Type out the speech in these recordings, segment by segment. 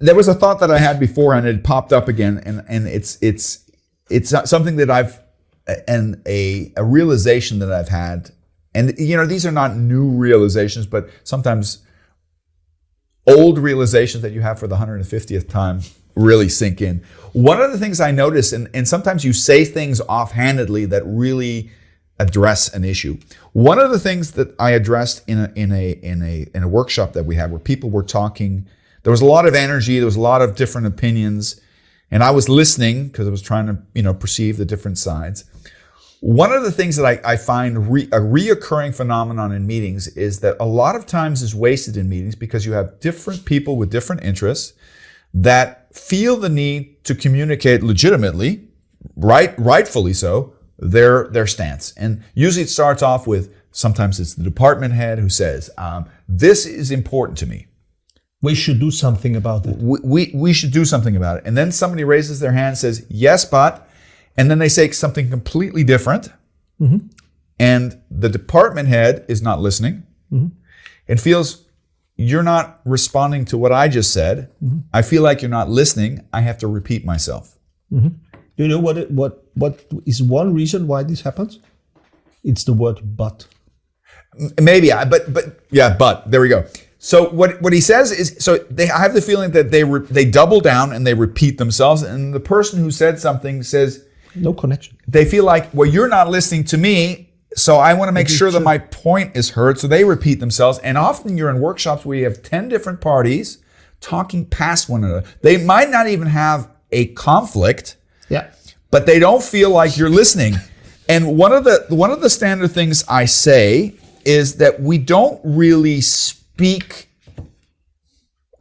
There was a thought that I had before, and it popped up again, and it's something that a realization that I've had, and these are not new realizations, but sometimes old realizations that you have for the 150th time really sink in. One of the things I notice, and sometimes you say things offhandedly that really address an issue. One of the things that I addressed in a workshop that we had, where people were talking, there was a lot of energy, there was a lot of different opinions, and I was listening because I was trying to perceive the different sides. One of the things that I find a reoccurring phenomenon in meetings is that a lot of times is wasted in meetings because you have different people with different interests that feel the need to communicate legitimately, rightfully so, their stance. And usually it starts off with, sometimes it's the department head who says, this is important to me. We should do something about it. We should do something about it. And then somebody raises their hand and says, yes, but, and then they say something completely different. Mm-hmm. And the department head is not listening. Mm-hmm. It feels, you're not responding to what I just said. Mm-hmm. I feel like you're not listening. I have to repeat myself. Mm-hmm. Do you know what is one reason why this happens? It's the word but. Maybe, but there we go. So what he says is, I have the feeling that they double down and they repeat themselves, and the person who said something says, no connection. They feel like, well, you're not listening to me, so I want to make sure that my point is heard, so they repeat themselves. And often you're in workshops where you have 10 different parties talking past one another. They might not even have a conflict, but they don't feel like you're listening. And one of the standard things I say is that we don't really speak.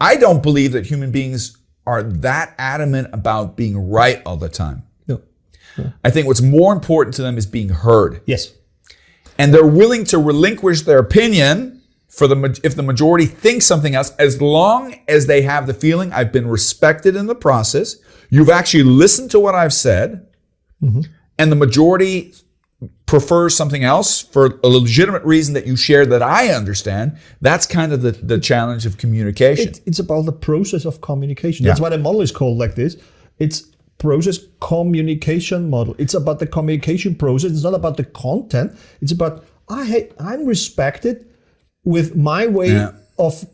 I don't believe that human beings are that adamant about being right all the time. No. I think what's more important to them is being heard. Yes. And they're willing to relinquish their opinion if the majority thinks something else, as long as they have the feeling, I've been respected in the process, you've actually listened to what I've said, mm-hmm. and the majority prefers something else for a legitimate reason that you share that I understand. That's kind of the challenge of communication. It's about the process of communication. That's why the model is called like this. It's process communication model. It's about the communication process. It's not about the content. It's about, I'm respected with my way of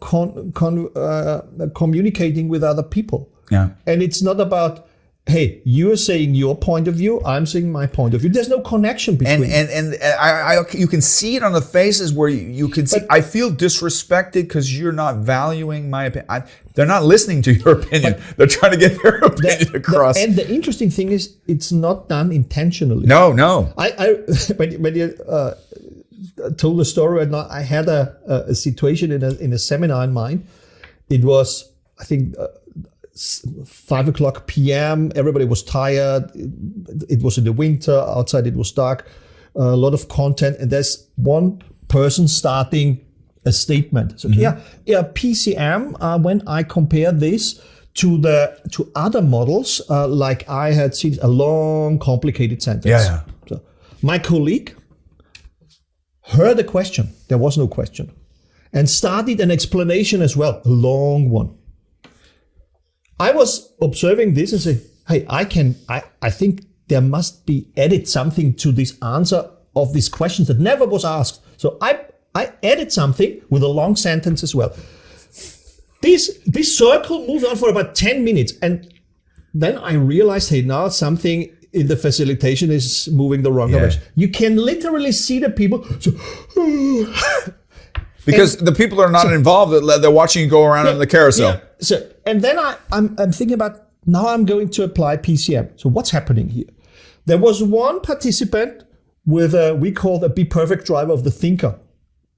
communicating with other people. Yeah. And it's not about, hey, you're saying your point of view, I'm saying my point of view. There's no connection between. And you can see it on the faces where you can see, I feel disrespected because you're not valuing my opinion. They're not listening to your opinion. They're trying to get their opinion across. And the interesting thing is, it's not done intentionally. No. When you told the story, I had a situation in a seminar in mine. It was, I think, 5:00 p.m. Everybody was tired. It was in the winter. Outside it was dark. A lot of content, and there's one person starting a statement. So PCM. When I compare this to other models, like I had seen a long, complicated sentence. So my colleague heard the question. There was no question, and started an explanation as well, a long one. I was observing this and say, hey, I think there must be added something to this answer of these questions that never was asked. So I added something with a long sentence as well. This circle moved on for about 10 minutes. And then I realized, hey, now something in the facilitation is moving the wrong direction. You can literally see the people. Because the people are not involved, they're watching you go around in the carousel. So, and then I'm thinking about, now I'm going to apply PCM. So what's happening here? There was one participant with we call the be perfect driver of the thinker.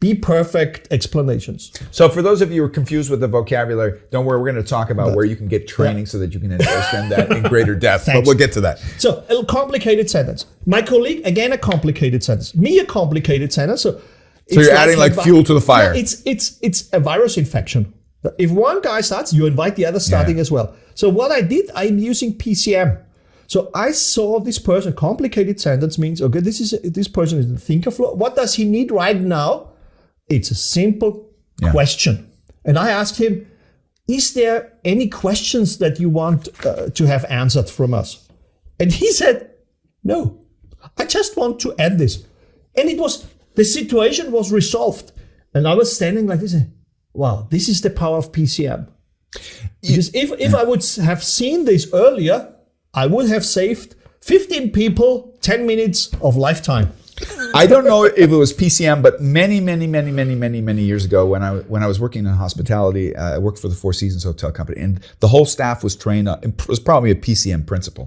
Be perfect explanations. So for those of you who are confused with the vocabulary, don't worry, we're going to talk about where you can get training so that you can understand that in greater depth. But we'll get to that. So a complicated sentence. My colleague, again, a complicated sentence. Me, a complicated sentence. So you're adding like fuel to the fire. No, it's a virus infection. If one guy starts, you invite the other starting as well. So what I did, I'm using PCM. So I saw this person, complicated sentence means, okay, this person is the thinker flow. What does he need right now? It's a simple question. And I asked him, is there any questions that you want to have answered from us? And he said, no, I just want to add this. And the situation was resolved. And I was standing like this, wow, this is the power of PCM. Because if I would have seen this earlier, I would have saved 15 people, 10 minutes of lifetime. I don't know if it was PCM, but many years ago when I was working in hospitality, I worked for the Four Seasons Hotel Company, and the whole staff was trained on, it was probably a PCM principle.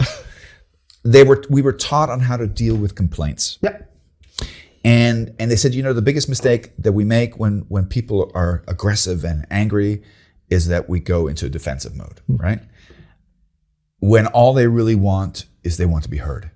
We were taught on how to deal with complaints. Yeah. And they said, the biggest mistake that we make when people are aggressive and angry is that we go into a defensive mode, right? When all they really want is they want to be heard.